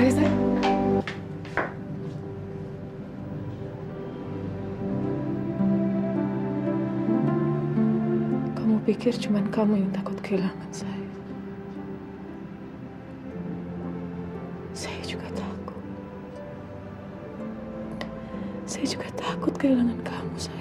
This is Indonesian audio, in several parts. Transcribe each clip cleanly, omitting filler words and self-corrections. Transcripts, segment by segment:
Reza. Kamu pikir cuman kamu yang takut kehilangan saya? Saya juga takut. Saya juga takut kehilangan kamu, sayang.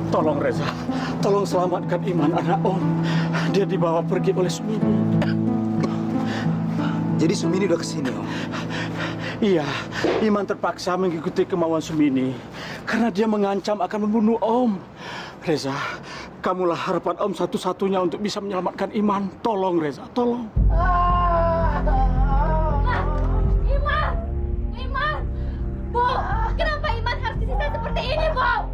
Tolong Reza, tolong selamatkan Iman anak Om. Dia dibawa pergi oleh Sumini. Jadi Sumini udah kesini, Om? Iya, Iman terpaksa mengikuti kemauan Sumini karena dia mengancam akan membunuh Om. Reza, kamulah harapan Om satu-satunya untuk bisa menyelamatkan Iman. Tolong Reza, tolong. Iman! Iman! Bu, kenapa Iman harus disisa seperti ini, Bu?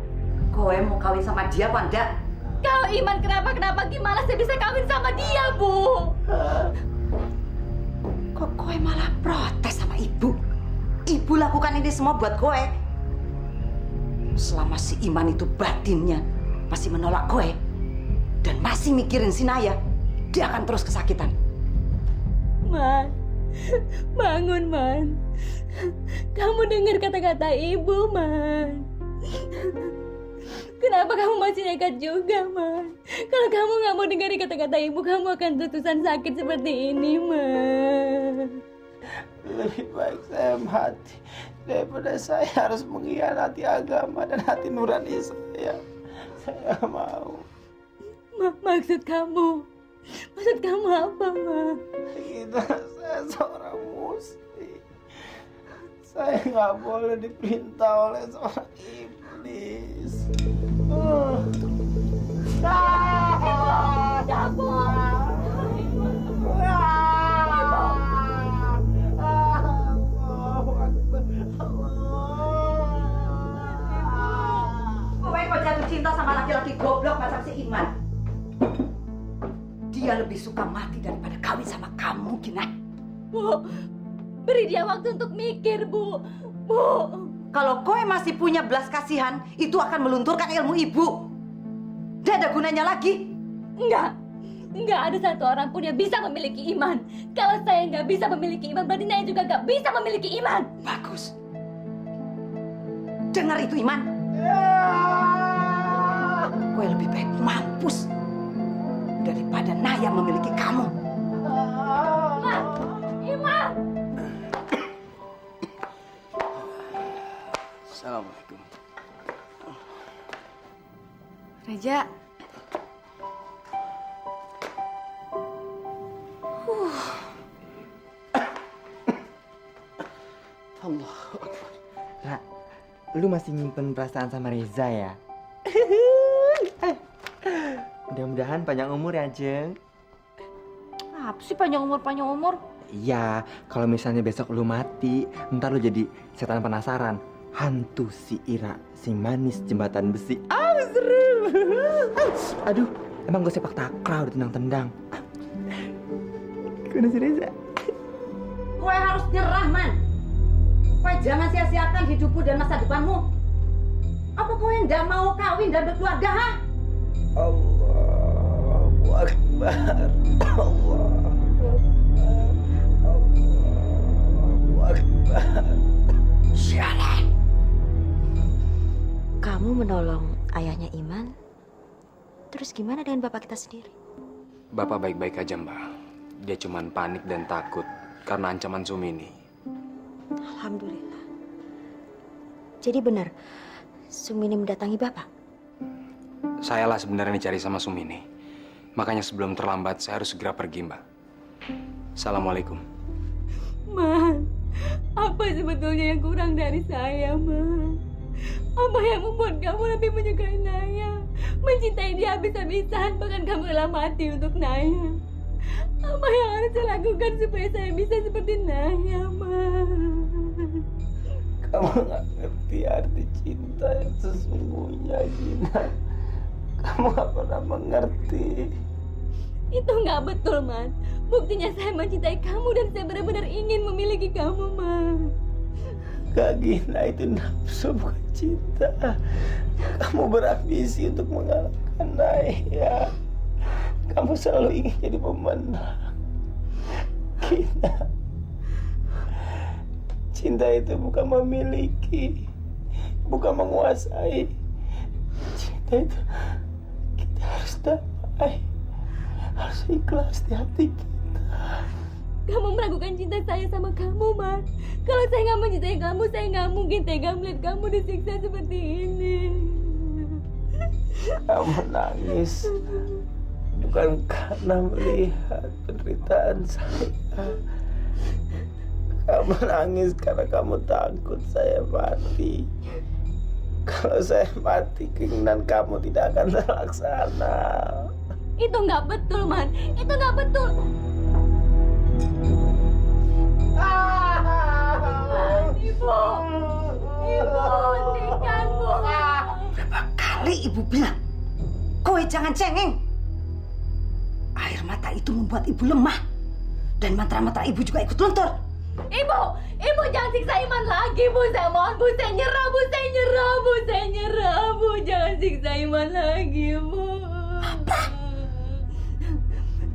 Kowe mau kawin sama dia apa enggak? Kalau Iman kenapa-kenapa gimana saya bisa kawin sama dia, Bu? Kok kowe malah protes sama ibu? Ibu lakukan ini semua buat kowe. Selama si Iman itu batinnya masih menolak kowe dan masih mikirin si Naya, dia akan terus kesakitan. Man, bangun, Man. Kamu dengar kata-kata ibu, Man. Kenapa kamu masih nekat juga, Man? Kalau kamu nggak mau dengar kata-kata ibu, kamu akan tutusan sakit seperti ini, Man. Lebih baik saya mati daripada saya harus mengkhianati agama dan hati nurani saya. Saya nggak mau. Maksud kamu apa, Ma? Saya seorang muslim. Saya nggak boleh diperintah oleh seorang iblis. Kowe kok jatuh cinta sama laki-laki goblok macam si Iman? Dia lebih suka mati daripada kawin sama kamu, Gina. Bu, beri dia waktu untuk mikir, Bu. Bu. Kalau kowe masih punya belas kasihan, itu akan melunturkan ilmu ibu. Tidak ada gunanya lagi. Enggak ada satu orang pun yang bisa memiliki iman. Kalau saya nggak bisa memiliki iman, berarti saya juga nggak bisa memiliki iman. Bagus. Dengar itu, Iman. Kue lebih baik mampus daripada Naya memiliki kamu. Iman! Assalamualaikum. Reja. Allah Akbar. Ra, lu masih nyimpen perasaan sama Reza ya? Mudah-mudahan panjang umur ya, Jeng. Apa sih panjang umur? Iya, kalau misalnya besok lu mati, ntar lu jadi setan penasaran. Hantu si Ira, si manis jembatan besi. Ah, seru. Aduh, emang gue sepak takraw ditendang-tendang. Gimana si Reza? Kue harus nyerah, Man. Kue jangan sia-siakan hidupmu dan masa depanmu. Apa kue nggak mau kawin dan berkeluarga, ha? Allahu Akbar. Allahu Akbar. Sialan. Kamu menolong ayahnya Iman, terus gimana dengan bapak kita sendiri? Bapak baik-baik aja, Mbak. Dia cuma panik dan takut karena ancaman Sumini. Alhamdulillah. Jadi benar, Sumini mendatangi bapak? Sayalah sebenarnya dicari sama Sumini. Makanya sebelum terlambat, saya harus segera pergi, Mbak. Assalamualaikum. Man, apa sebetulnya yang kurang dari saya, Man? Apa yang membuat kamu lebih menyukai Naya? Mencintai dia habis-habisan, bahkan kamu rela mati untuk Naya. Apa yang harus saya lakukan supaya saya bisa seperti Naya, Man? Kamu nggak ngerti arti cinta yang sesungguhnya, Gina. Kamu nggak pernah mengerti. Itu nggak betul, Man. Buktinya saya mencintai kamu dan saya benar-benar ingin memiliki kamu, Man. Kak Gina, itu nafsu bukan cinta. Kamu berambisi untuk mengalahkan Naya. Kamu selalu ingin jadi pemenang. Gina, cinta itu bukan memiliki, bukan menguasai. Cinta itu kita harus damai, harus ikhlas di hati kita. Kamu meragukan cinta saya sama kamu, Man. Kalau saya nggak mencintai kamu, saya nggak mungkin tega melihat kamu disiksa seperti ini. Kamu nangis bukan karena melihat penderitaan saya. Kamu nangis karena kamu takut saya mati. Kalau saya mati, keinginan kamu tidak akan terlaksana. Itu nggak betul, Man. Itu nggak betul. Ibu, hentikan, Bu. Berapa kali ibu bilang, kowe jangan cengeng. Air mata itu membuat ibu lemah. Dan mantra-mantra ibu juga ikut luntur. Ibu jangan siksa Iman lagi, Bu. Saya mohon, Bu. Saya nyerah, Bu. Saya nyerah, Bu. Saya nyerah, Bu. Jangan siksa Iman lagi, Bu. Apa?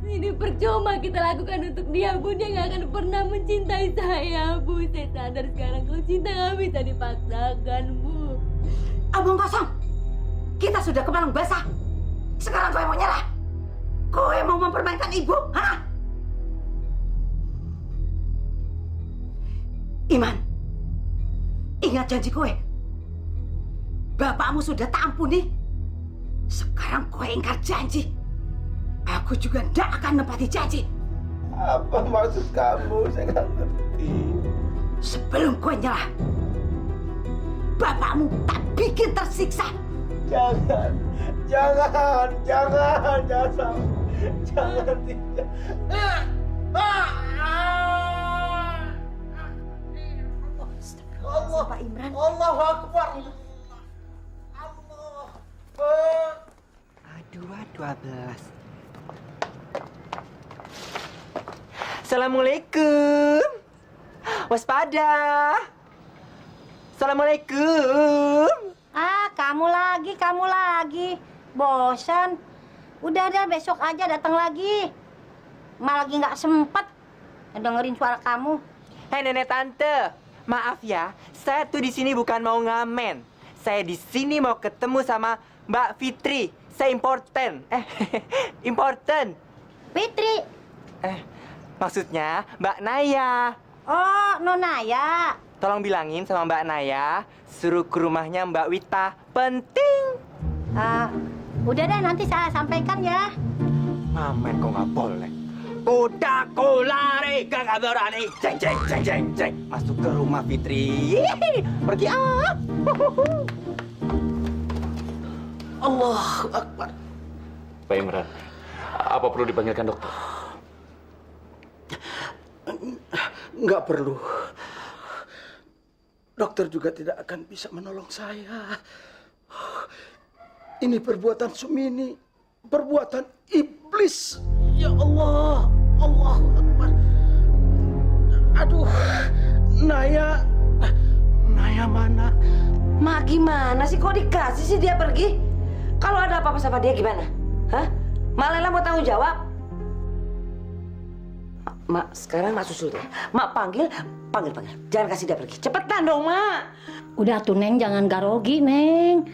Ini percuma kita lakukan untuk dia, Bu. Dia nggak akan pernah mencintai saya, Bu. Saya sadar sekarang kalau cinta nggak bisa dipaksakan, Bu. Abang kosong. Kita sudah kemalang basah. Sekarang kowe mau nyerah? Kowe mau mempermainkan ibu, ha? Iman, ingat janji kowe. Bapakmu sudah tak ampuni. Sekarang kowe ingkar janji. Aku juga tidak akan menepati janji. Apa maksud kamu? Saya nggak ngerti. Sebelum kowe nyerah, bapakmu tak bikin tersiksa. Jangan tidak. Allah, Pak Imran. Allahu Akbar. Aduh, 12. Assalamualaikum. Waspada. Assalamualaikum. Ah, kamu lagi. Bosan. Udah besok aja datang lagi. Malah lagi nggak sempet dengerin suara kamu. Hei nenek tante, maaf ya, saya tuh di sini bukan mau ngamen. Saya di sini mau ketemu sama Mbak Fitri, Saya important. Important. Fitri. Maksudnya Mbak Naya. Oh, Nonaya. Tolong bilangin sama Mbak Naya, suruh ke rumahnya Mbak Wita. Penting. Udah deh, nanti saya sampaikan ya. Ngamen kok nggak boleh. Kudaku lari, gak berani. Jeng, jeng, jeng, jeng, jeng. Masuk ke rumah Fitri. Pergi Allahu Akbar. Pak Imran, apa perlu dipanggilkan dokter? Nggak perlu. Dokter juga tidak akan bisa menolong saya. Ini perbuatan Sumini, perbuatan iblis. Ya Allah, Allahu Akbar. Aduh, Naya mana? Mak gimana sih? Kok dikasih sih dia pergi? Kalau ada apa-apa sama dia gimana? Hah? Mak Lela mau tanggung jawab? Mak, sekarang Mak susul dia. Mak panggil. Jangan kasih dia pergi. Cepetan dong, Mak. Udah tuh, Neng, jangan garogi, Neng.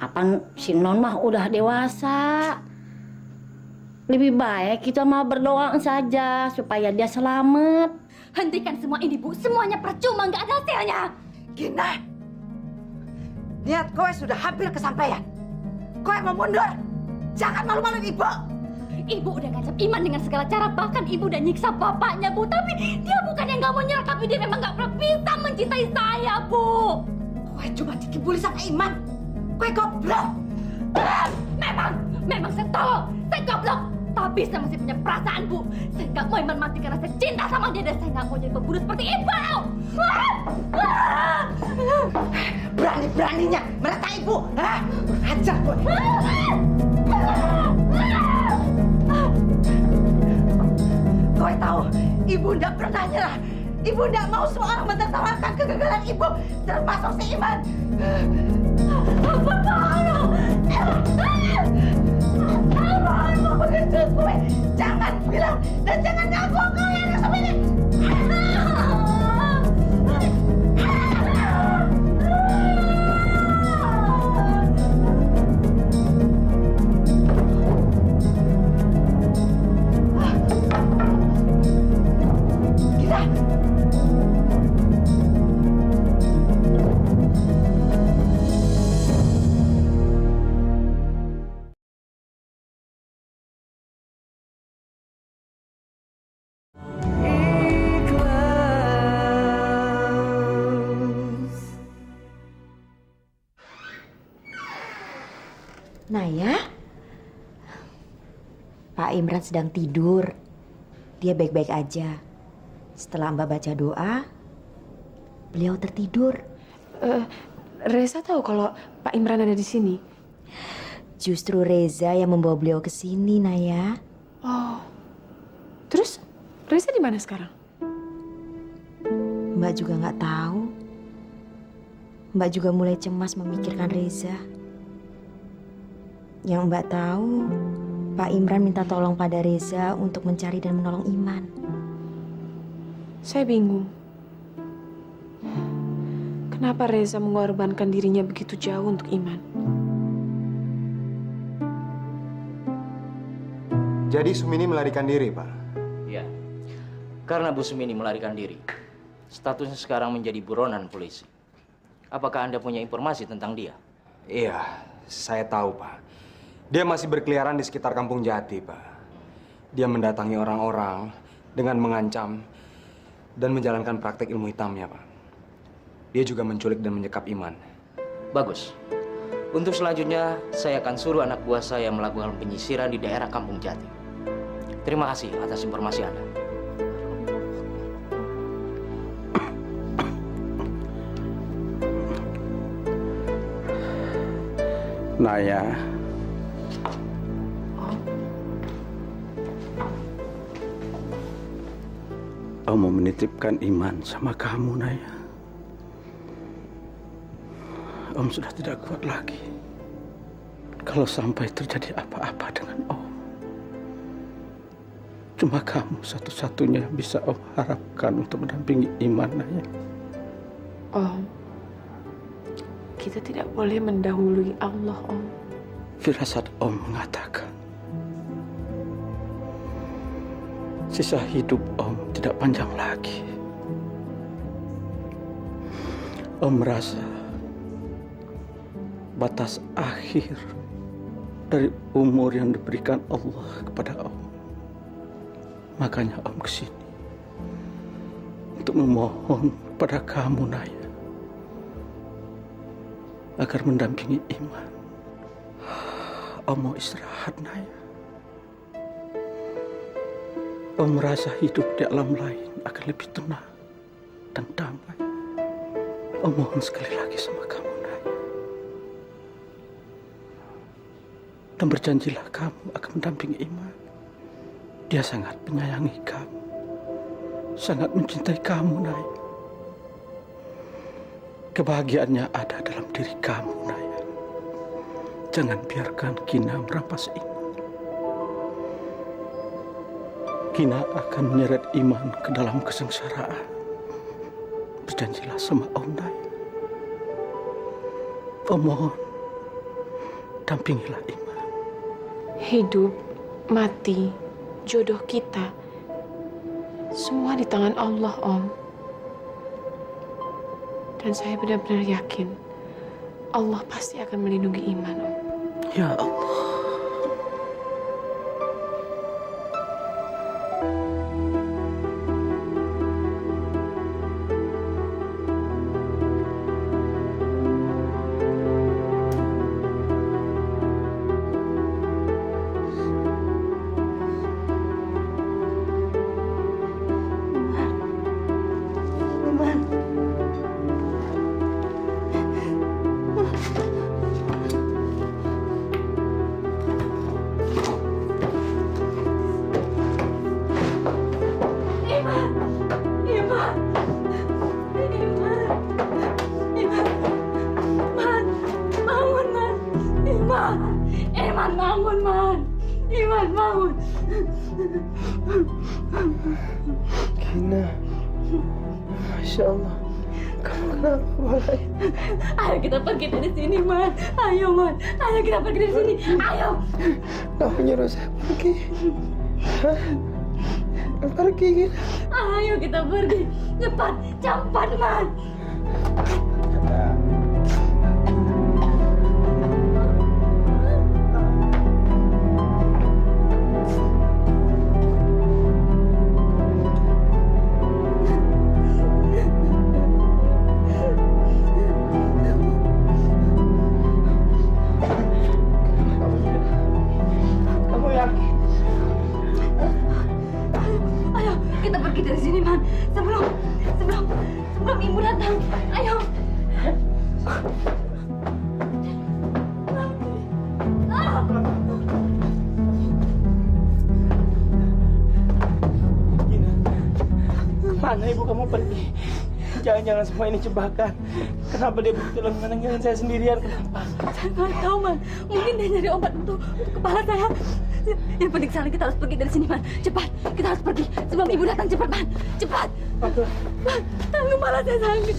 Apaan si Non mah udah dewasa. Lebih baik kita mah berdoa saja supaya dia selamat. Hentikan semua ini, Bu. Semuanya percuma, nggak ada hasilnya. Gina, niat kowe sudah hampir kesampaian. Kowe mau mundur. Jangan malu-maluin ibu. Ibu udah ngancam Iman dengan segala cara. Bahkan ibu udah nyiksa bapaknya, Bu. Tapi dia bukan yang nggak mau nyerah. Tapi dia memang nggak pernah bisa mencintai saya, Bu. Kowe cuma dikibuli sama Iman. Kowe goblok. Memang saya tolol. Saya goblok. Tapi saya masih punya perasaan, Bu. Saya nggak mau Iman mati karena saya cinta sama dia. Dan saya nggak mau jadi pembunuh seperti ibu. Berani-beraninya mereka ibu. Hah? Ajar kowe. Kowe tahu, ibu nggak pernah nyerah. Ibu nggak mau semua orang menertawakan kegagalan ibu, termasuk si Iman. Mau begitu kowe. Jangan bilang dan jangan ngaku kau yang sebenarnya. Naya, Pak Imran sedang tidur. Dia baik-baik aja. Setelah Mbak baca doa, beliau tertidur. Reza tahu kalau Pak Imran ada di sini. Justru Reza yang membawa beliau ke sini, Naya. Oh, terus Reza di mana sekarang? Mbak juga nggak tahu. Mbak juga mulai cemas memikirkan Reza. Yang Mbak tahu, Pak Imran minta tolong pada Reza untuk mencari dan menolong Iman. Saya bingung. Kenapa Reza mengorbankan dirinya begitu jauh untuk Iman? Jadi Sumini melarikan diri, Pak? Iya. Karena Bu Sumini melarikan diri, statusnya sekarang menjadi buronan polisi. Apakah Anda punya informasi tentang dia? Iya, saya tahu, Pak. Dia masih berkeliaran di sekitar Kampung Jati, Pak. Dia mendatangi orang-orang dengan mengancam dan menjalankan praktek ilmu hitamnya, Pak. Dia juga menculik dan menyekap Iman. Bagus. Untuk selanjutnya, saya akan suruh anak buah saya melakukan penyisiran di daerah Kampung Jati. Terima kasih atas informasi Anda. Naya. Om mau menitipkan Iman sama kamu, Naya. Om sudah tidak kuat lagi. Kalau sampai terjadi apa-apa dengan Om. Cuma kamu satu-satunya yang bisa Om harapkan untuk mendampingi Iman, Naya. Om, kita tidak boleh mendahului Allah, Om. firasat Om mengatakan sisa hidup Om tidak panjang lagi. Om merasa batas akhir dari umur yang diberikan Allah kepada Om. Makanya Om kesini untuk memohon pada kamu, Naya, agar mendampingi Iman. Om mau istirahat, Naya. Om merasa hidup di alam lain akan lebih tenang dan damai. Om mohon sekali lagi sama kamu, Naya. Dan berjanjilah kamu akan mendampingi Iman. Dia sangat menyayangi kamu. Sangat mencintai kamu, Naya. Kebahagiaannya ada dalam diri kamu, Naya. Jangan biarkan Kina merampas Iman. Kina akan menyeret Iman ke dalam kesengsaraan. Berjanjilah sama Om, Naya. Om mohon, dampingilah Iman. Hidup, mati, jodoh kita, semua di tangan Allah, Om. Dan saya benar-benar yakin Allah pasti akan melindungi Iman, Om. Ya Allah. Iman bangun, Man. Iman bangun. Kina, Masya Allah, kamu kenapa boleh? Ayo kita pergi dari sini, Man. Ayo, Man. Ayo kita pergi dari sini. Ayo. Kamu nyuruh saya pergi? Hah? Pergi, Kina. Ayo kita pergi. Cepat, cepat, Man. Kita pergi dari sini, Man. Sebelum ibu datang. Ayo. Gina, kemana ibu kamu pergi? Jangan-jangan semua ini jebakan. Kenapa dia begitu meninggalkan saya sendirian? Kenapa? Saya nggak tahu, Man. Mungkin dia nyari obat untuk kepala saya. Yang penting sekarang kita harus pergi dari sini, Man. Cepat, kita harus pergi sebelum ibu datang. Cepat, Man. Cepat. Man, kepala saya sakit.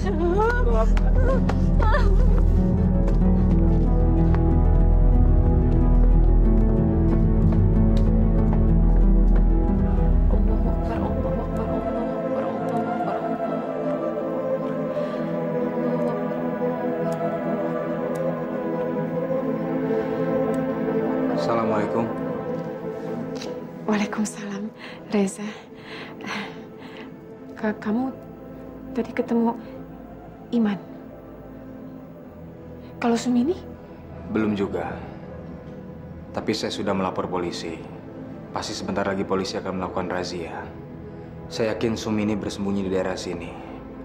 Assalamualaikum. Waalaikumsalam, Reza. Kamu tadi ketemu Iman. Kalau Sumini? Belum juga. Tapi saya sudah melapor polisi. Pasti sebentar lagi polisi akan melakukan razia. Saya yakin Sumini bersembunyi di daerah sini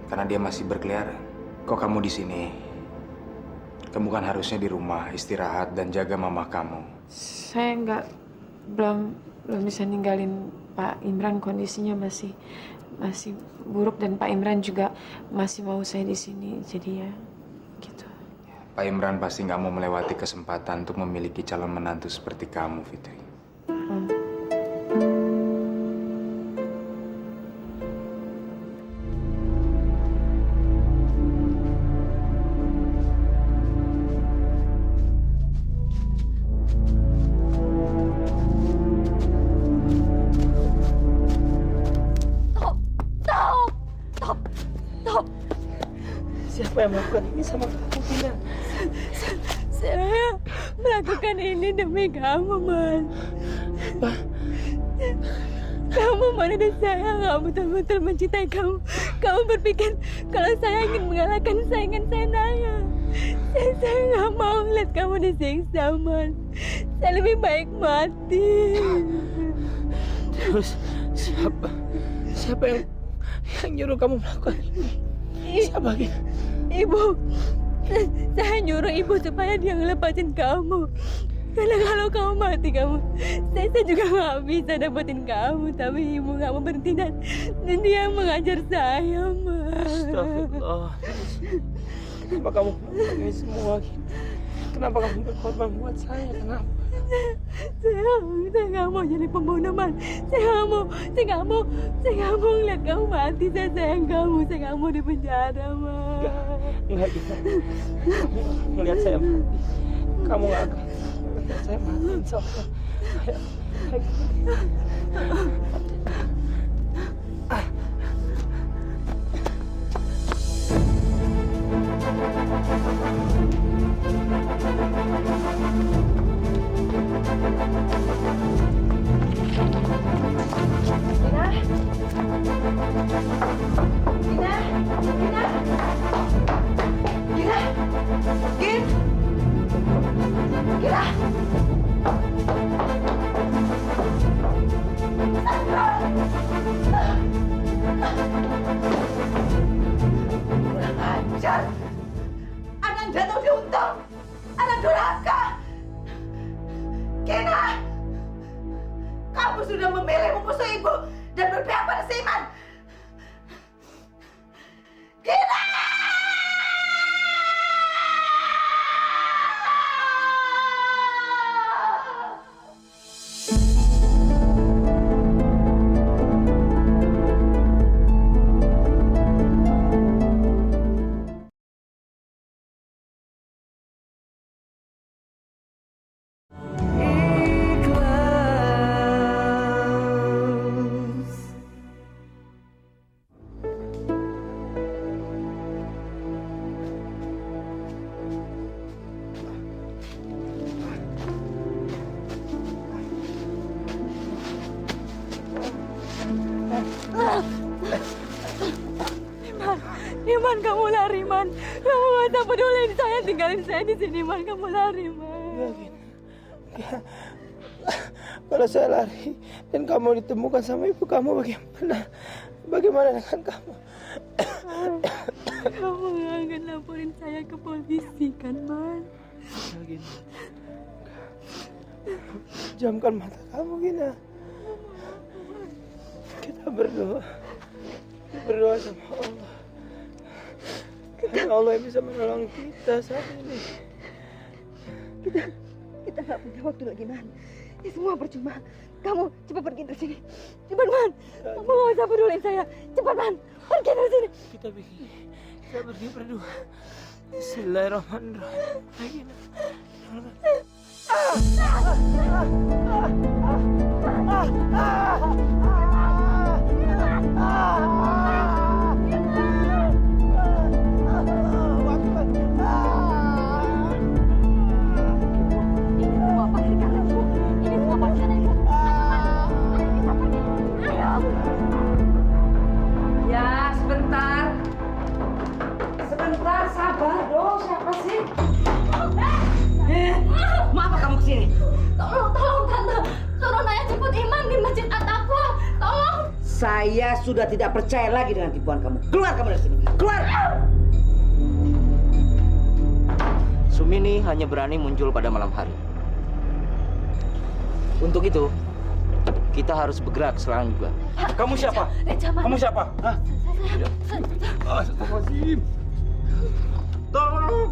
karena dia masih berkeliaran. Kok kamu di sini? Kamu kan harusnya di rumah istirahat dan jaga mama kamu. Saya belum bisa ninggalin Pak Imran. Kondisinya masih buruk dan Pak Imran juga masih mau saya di sini. Jadi ya gitu. Pak Imran pasti nggak mau melewati kesempatan untuk memiliki calon menantu seperti kamu, Fitri. yang melakukan ini sama kamu, Gina? Saya melakukan ini demi kamu, Man. Apa? Kamu, Man, dan saya betul-betul mencintai kamu. Kamu berpikir kalau saya ingin mengalahkan saingan saya, Naya. Saya nggak mau lihat kamu disiksa, Man. Saya lebih baik mati. Terus siapa yang nyuruh kamu melakukan ini? Siapa, Gina? Ibu, saya nyuruh ibu supaya dia ngelepasin kamu. Karena kalau kamu mati, saya juga nggak bisa dapetin kamu. Tapi ibu nggak mau berhenti dan dia mengajar saya, Ma. Astagfirullah. Kenapa kamu melakukan ini semua, Gina? Kenapa kamu berkorban buat saya? Kenapa? Saya nggak mau jadi pembunuh, Man. Saya nggak mau ngeliat kamu mati. Saya sayang kamu. Saya nggak mau di penjara, Man. Enggak, Gina. Kamu ngelihat saya mati. Kamu nggak akan ngelihat saya mati, insya Allah. Ayo. Kurang ajar. Anak jatuh diuntung. Anak durhaka. Gina, kamu sudah memilih memusuhi ibu dan berpihak pada si Iman. Gina! Iman, kamu lari, Man. Kamu gak usah pedulin saya, tinggalin saya di sini, Man. Kamu lari, Man. Enggak, Gina. Enggak. Kalau saya lari dan kamu ditemukan sama ibu kamu, bagaimana? Bagaimana dengan kamu? Kamu gak akan laporin saya ke polisi, kan, Man? Enggak, Gina. Jamkan mata kamu, Gina. Kita berdoa. Berdoa sama Allah. Karena Allah yang bisa menolong kita saat ini. Kita nggak punya waktu lagi, Man. Ini semua percuma. Kamu cepat pergi dari sini. Cepat, Man. Kamu nggak usah pedulin saya. Cepat, Man. Pergi dari sini. Kita pergi berdua. Bismillahirrahmanirrahim. Gina. Ya, sebentar. Sebentar, sabar dong. Siapa sih? Mau apa kamu kesini? Tolong, Tante. Suruh Naya jemput Iman di Masjid At-Taqwa. Tolong. Saya sudah tidak percaya lagi dengan tipuan kamu. Keluar kamu dari sini. Keluar! Sumini hanya berani muncul pada malam hari. Untuk itu, kita harus bergerak sekarang juga. Kamu siapa? Kamu siapa? Hah? Astagfirullahaladzim. Tolong!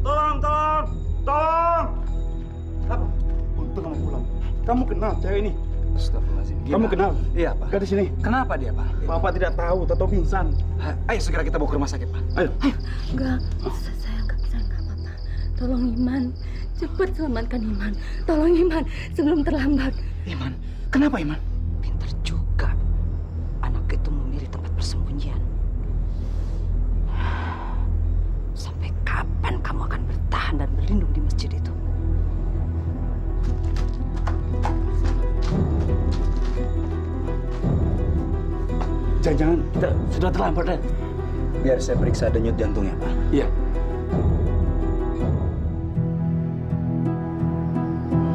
Tolong! Apa? Untung kamu pulang. Kamu kenal cewek ini? Astagfirullahaladzim. Kamu kenal? Iya, Pak. Gadis ini? Kenapa dia, Pak? Papa tidak tahu, tahu pingsan. Ayo segera kita bawa ke rumah sakit, Pak. Ayo. Enggak, saya nggak apa-apa. Tolong Iman, cepat selamatkan Iman. Tolong Iman, sebelum terlambat. Iman, kenapa Iman? Pintar juga. Anak itu memilih tempat persembunyian. kapan kamu akan bertahan dan berlindung di masjid itu. Jangan-jangan kita sudah terlambat, Den. Biar saya periksa denyut jantungnya, Pak. Iya.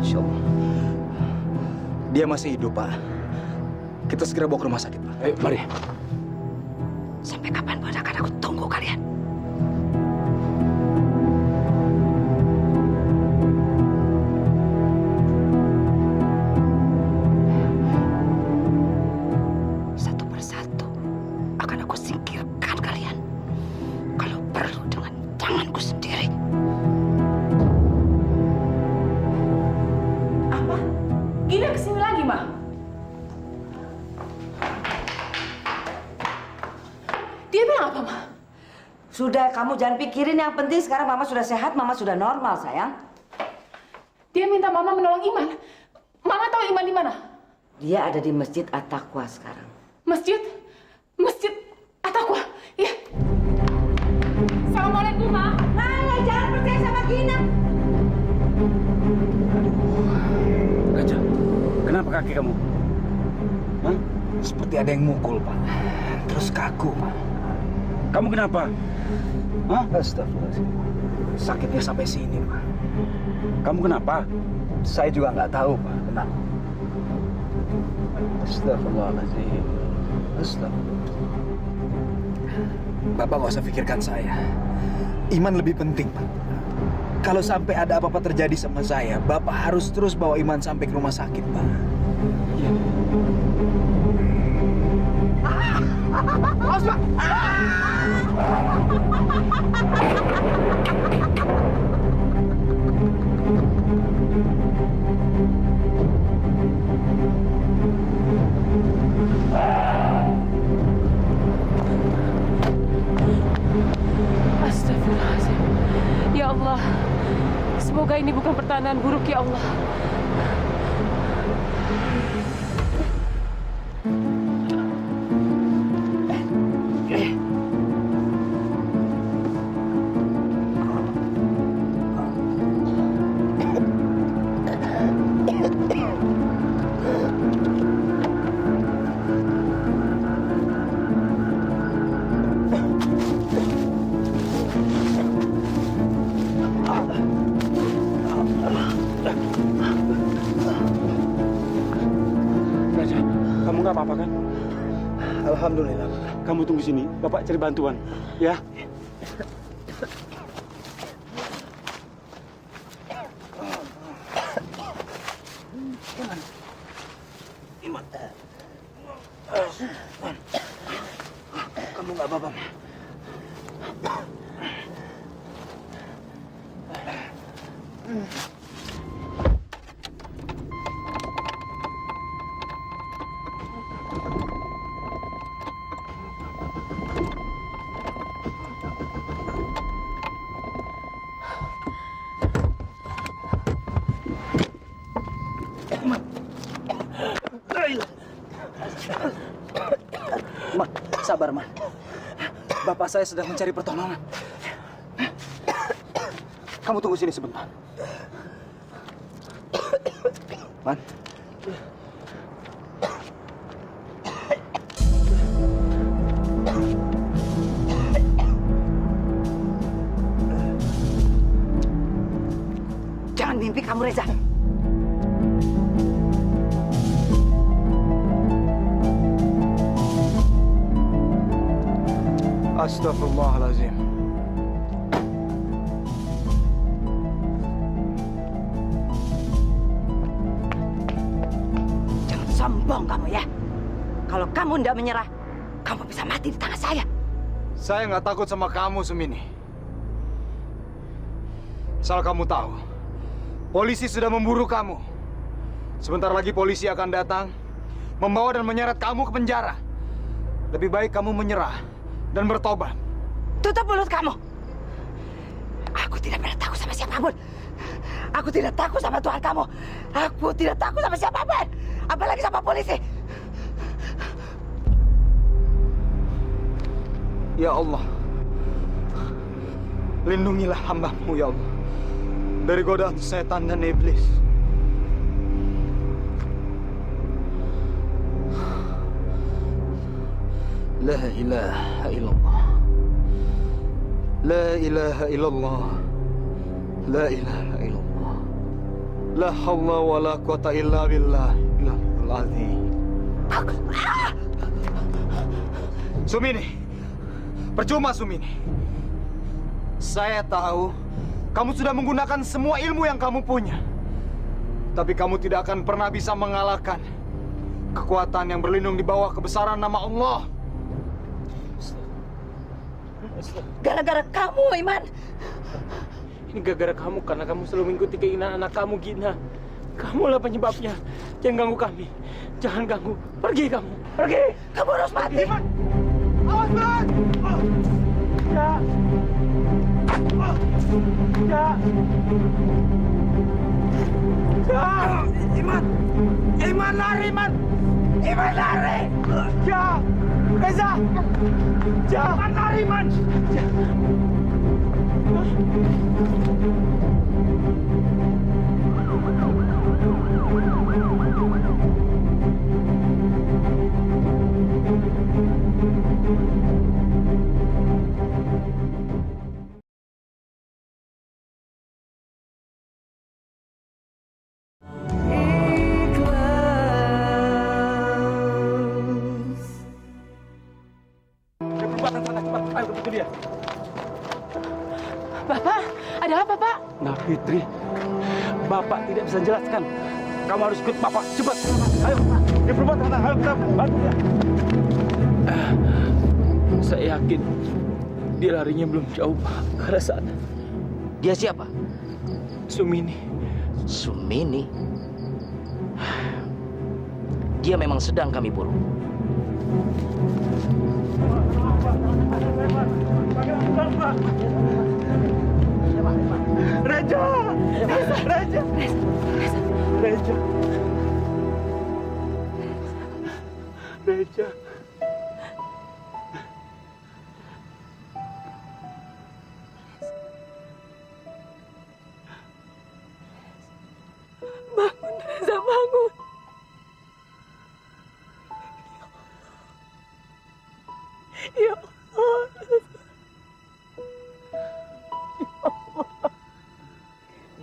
Insya Allah. Dia masih hidup, Pak. Kita segera bawa ke rumah sakit, Pak. Ayo, mari. Sampai kapan pun akan aku tunggu kalian. Satu persatu akan aku singkirkan kalian. Kalau perlu dengan tanganku sendiri. Apa? Gina kesini lagi, Ma? Dia bilang apa, Ma? Sudah, kamu jangan pikirin yang penting sekarang Mama sudah sehat, Mama sudah normal, sayang. Dia minta Mama menolong Iman. Mama tahu Iman di mana? Dia ada di Masjid At-Taqwa sekarang. Masjid? Masjid At-Taqwa? Iya. Assalamualaikum, Ma. Nah, jangan percaya sama Gina. Gajah, kenapa kaki kamu? Hah? Seperti ada yang mukul, Pak. Terus kaku, Pak. Kamu kenapa? Hah? Astagfirullahaladzim. Sakitnya sampai sini, Pak. Kamu kenapa? Saya juga nggak tahu, Pak. Kenapa? Astagfirullahaladzim. Astagfirullah. Bapak nggak usah pikirkan saya. Iman lebih penting, Pak. Kalau sampai ada apa-apa terjadi sama saya, Bapak harus terus bawa Iman sampai ke rumah sakit, Pak. Iya. Astagfirullahaladzim. Ya Allah, semoga ini bukan pertanda buruk, ya Allah. Gajah, kamu nggak apa-apa kan? Alhamdulillah, Pak. Kamu tunggu sini, Bapak cari bantuan, ya? Iman. Kamu nggak apa-apa, Pak. Man, sabar, Man. Bapak saya sedang mencari pertolongan. Kamu tunggu sini sebentar. Man. Jangan mimpi kamu, Reza. Astagfirullahaladzim. Jangan sombong kamu ya. Kalau kamu tidak menyerah, kamu bisa mati di tangan saya. Saya nggak takut sama kamu, Sumini. Asal kamu tahu, polisi sudah memburu kamu. Sebentar lagi polisi akan datang, membawa dan menyeret kamu ke penjara. Lebih baik kamu menyerah dan bertobat. Tutup mulut kamu. Aku tidak pernah takut sama siapapun. Aku tidak takut sama Tuhan kamu. Aku tidak takut sama siapapun. Apalagi sama polisi. Ya Allah, Lindungilah hamba-Mu ya Allah dari godaan setan dan iblis. La ilaha illallah. La ilaha illallah. La ilaha illallah. La haula wa la quwata illa billah. Illal azim. Sumini. Percuma Sumini. Saya tahu kamu sudah menggunakan semua ilmu yang kamu punya. Tapi kamu tidak akan pernah bisa mengalahkan kekuatan yang berlindung di bawah kebesaran nama Allah. Gara-gara kamu, Iman. Ini gara-gara kamu, karena kamu selalu mengikuti keinginan anak kamu, Gina. Kamulah penyebabnya. Jangan ganggu kami. Jangan ganggu. Pergi kamu. Pergi. Kamu harus mati. Iman. Awas, Man. Ya. Ya. Ya. Iman. Iman lari, Iman. Iman lari. Ya. Reza. Ya. Iman lari, Iman. Ya. Ayo ke dia. Bapak, ada apa, Pak? Nah, Fitri, Bapak tidak bisa jelaskan. Kamu harus ikut Bapak, cepat. Ayo, dia berbuat tenang. Ayo kita bantu dia. Saya yakin dia larinya belum jauh, Pak, ke arah sana. Dia siapa? Sumini. Sumini. Dia memang sedang kami buru. Reja! Reja! Reja! Reja! Bangun, Reza, bangun. Ya Allah.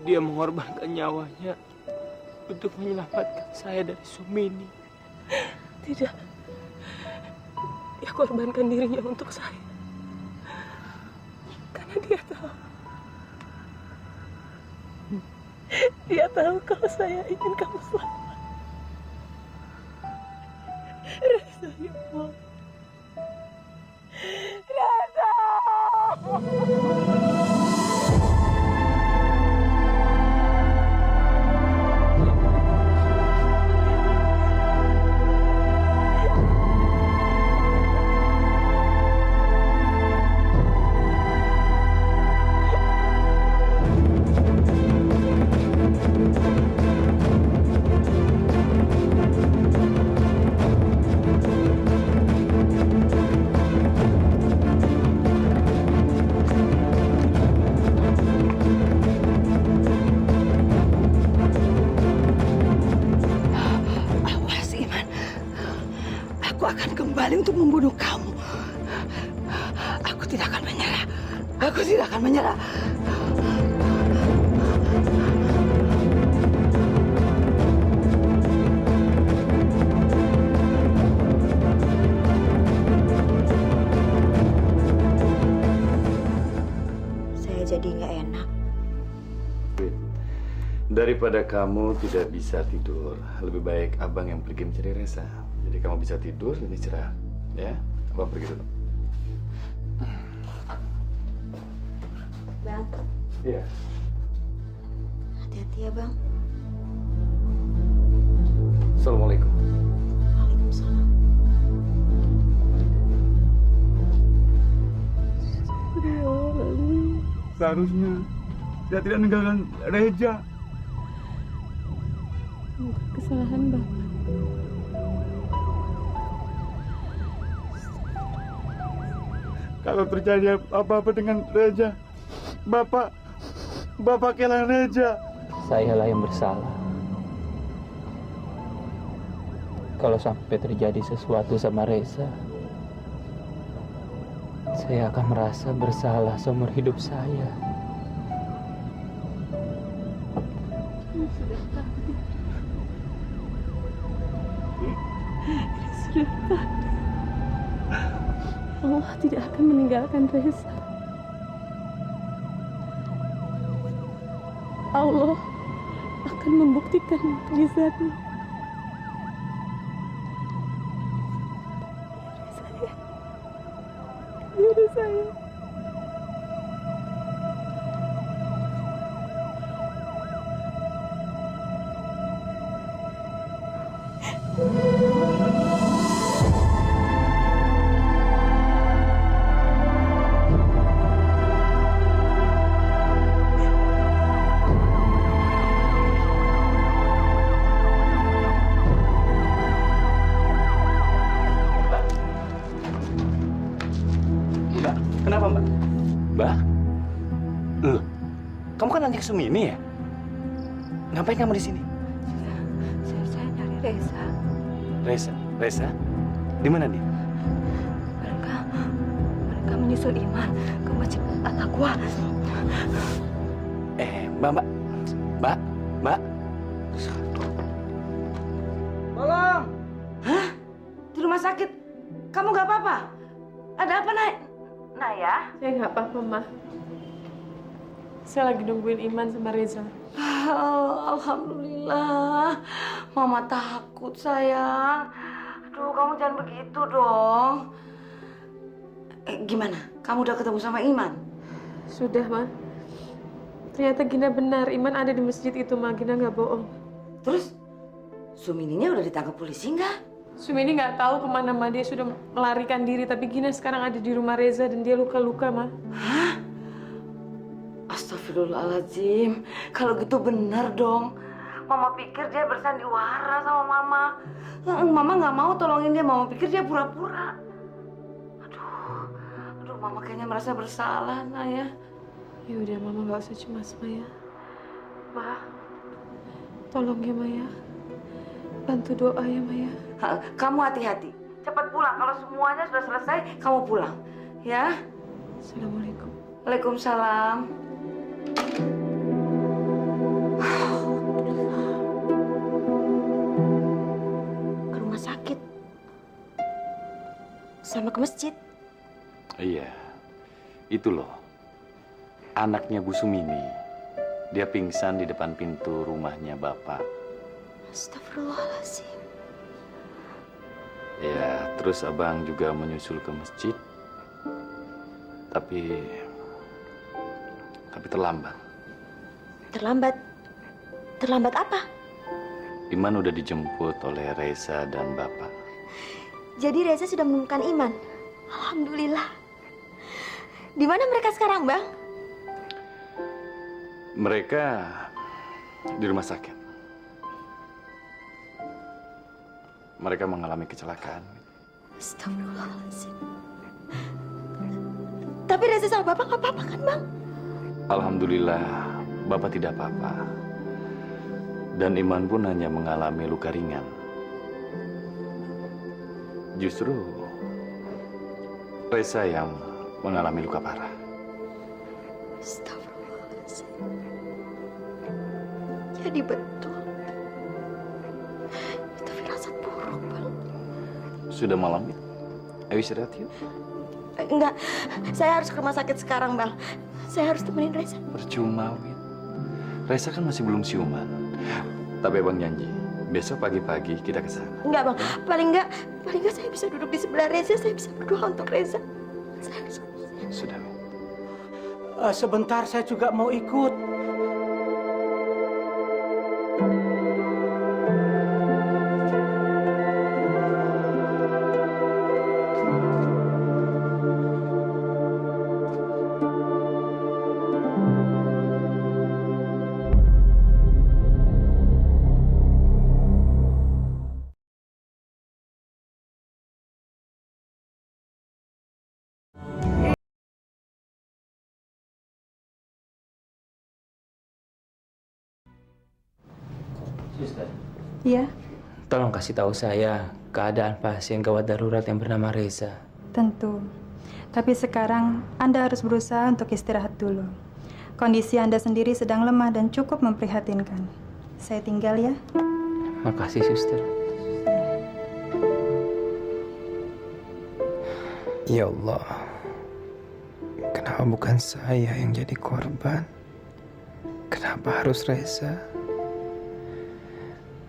Dia mengorbankan nyawanya untuk menyelamatkan saya dari Sumini. Tidak. Dia korbankan dirinya untuk saya. Karena dia tahu. Dia tahu kalau saya ingin kamu selamat. Reza, ya Allah. Reza! Kembali untuk membunuh kamu. Aku tidak akan menyerah. Aku tidak akan menyerah. Saya jadi nggak enak. Daripada kamu tidak bisa tidur, lebih baik abang yang pergi mencari Reza. Jadi kamu bisa tidur dan istirahat, ya? Abang pergi dulu. Bang, Iya. hati-hati ya, Bang. Assalamualaikum. Waalaikumsalam. Seharusnya saya tidak meninggalkan Reja. Kesalahan Bapak. Kalau terjadi apa-apa dengan Reja, Bapak kehilangan Reza. Sayalah yang bersalah. Kalau sampai terjadi sesuatu sama Reza, saya akan merasa bersalah seumur hidup saya. Sudah takdir. Allah tidak akan meninggalkan Reza. Allah akan membuktikan mukjizatnya. Diri saya. Mbak, kenapa Mbak? Mbak? Loh, kamu kan anjing Sumini ya? Ngapain kamu di sini? Saya nyari Reza. Reza? Di mana dia? Mereka menyusul Iman ke masjid Al-Aqwa. Mbak. Tolong! Hah? Di rumah sakit? Kamu gak apa-apa? Ada apa, Nay? Naya? Saya nggak apa-apa, Ma. Saya lagi nungguin Iman sama Reza. Alhamdulillah. Mama takut, sayang. Aduh, kamu jangan begitu dong. Gimana? Kamu udah ketemu sama Iman? Sudah, Ma. Ternyata Gina benar. Iman ada di masjid itu, Ma. Gina nggak bohong. Terus? Sumininya udah ditangkap polisi nggak? Sumini nggak tahu kemana, Ma. Dia sudah melarikan diri. Tapi Gina sekarang ada di rumah Reza dan dia luka-luka, Ma. Hah? Astagfirullahaladzim. Kalau gitu benar dong. Mama pikir dia bersandiwara sama Mama. Mama nggak mau tolongin dia. Mama pikir dia pura-pura. Aduh, Mama kayaknya merasa bersalah, Naya. Ya udah, Mama nggak usah cemas, Ma ya. Ma, tolong ya, Ma ya. Bantu doa ya, Ma ya. Kamu hati-hati. Cepat pulang. Kalau semuanya sudah selesai, kamu pulang. Ya? Assalamualaikum. Waalaikumsalam. Ke rumah sakit. Sama ke masjid. Iya, itu loh. Anaknya Bu Sumini. Dia pingsan di depan pintu rumahnya Bapak. Astagfirullahaladzim. Ya, terus abang juga menyusul ke masjid. Tapi terlambat. Terlambat? Terlambat apa? Iman udah dijemput oleh Reza dan Bapak. Jadi Reza sudah menemukan Iman. Alhamdulillah. Di mana mereka sekarang, Bang? Mereka di rumah sakit. Mereka mengalami kecelakaan. Astagfirullahaladzim. Tapi Reza sama Bapak nggak apa-apa kan, Bang? Alhamdulillah, Bapak tidak apa-apa. Dan Iman pun hanya mengalami luka ringan. Justru Reza yang mengalami luka parah. Astagfirullahaladzim. Jadi betul. Itu firasat buruk, Bang. Sudah malam ya? Ayo istirahat yuk. Enggak, saya harus ke rumah sakit sekarang, Bang. Saya harus temenin Reza. Percuma, Wit. Reza kan masih belum siuman. Tapi Abang janji, besok pagi-pagi kita ke sana. Enggak, Bang. Paling enggak saya bisa duduk di sebelah Reza. Saya bisa berdoa untuk Reza. Saya harus. Sudah, Wit. Sebentar, saya juga mau ikut. Suster, Iya, Tolong kasih tahu saya keadaan pasien gawat darurat yang bernama Reza. tentu. Tapi sekarang Anda harus berusaha untuk istirahat dulu. Kondisi Anda sendiri sedang lemah dan cukup memprihatinkan. Saya tinggal ya. Makasih, Suster. Ya Allah, kenapa bukan saya yang jadi korban? Kenapa harus Reza?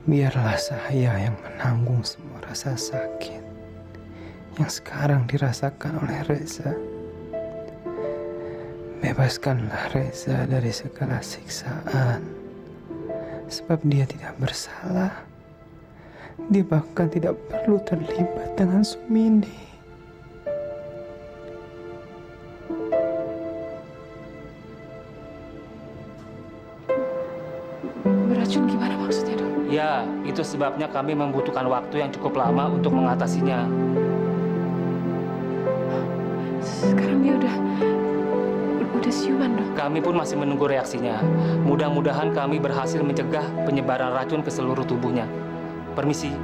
Biarlah saya yang menanggung semua rasa sakit yang sekarang dirasakan oleh Reza. Bebaskanlah Reza dari segala siksaan, sebab dia tidak bersalah. Dia bahkan tidak perlu terlibat dengan Sumini. Beracun gimana maksudnya, Dok? ya itu sebabnya kami membutuhkan waktu yang cukup lama untuk mengatasinya. Sekarang dia udah siuman, Dok. Kami pun masih menunggu reaksinya. Mudah-mudahan kami berhasil mencegah penyebaran racun ke seluruh tubuhnya. Permisi.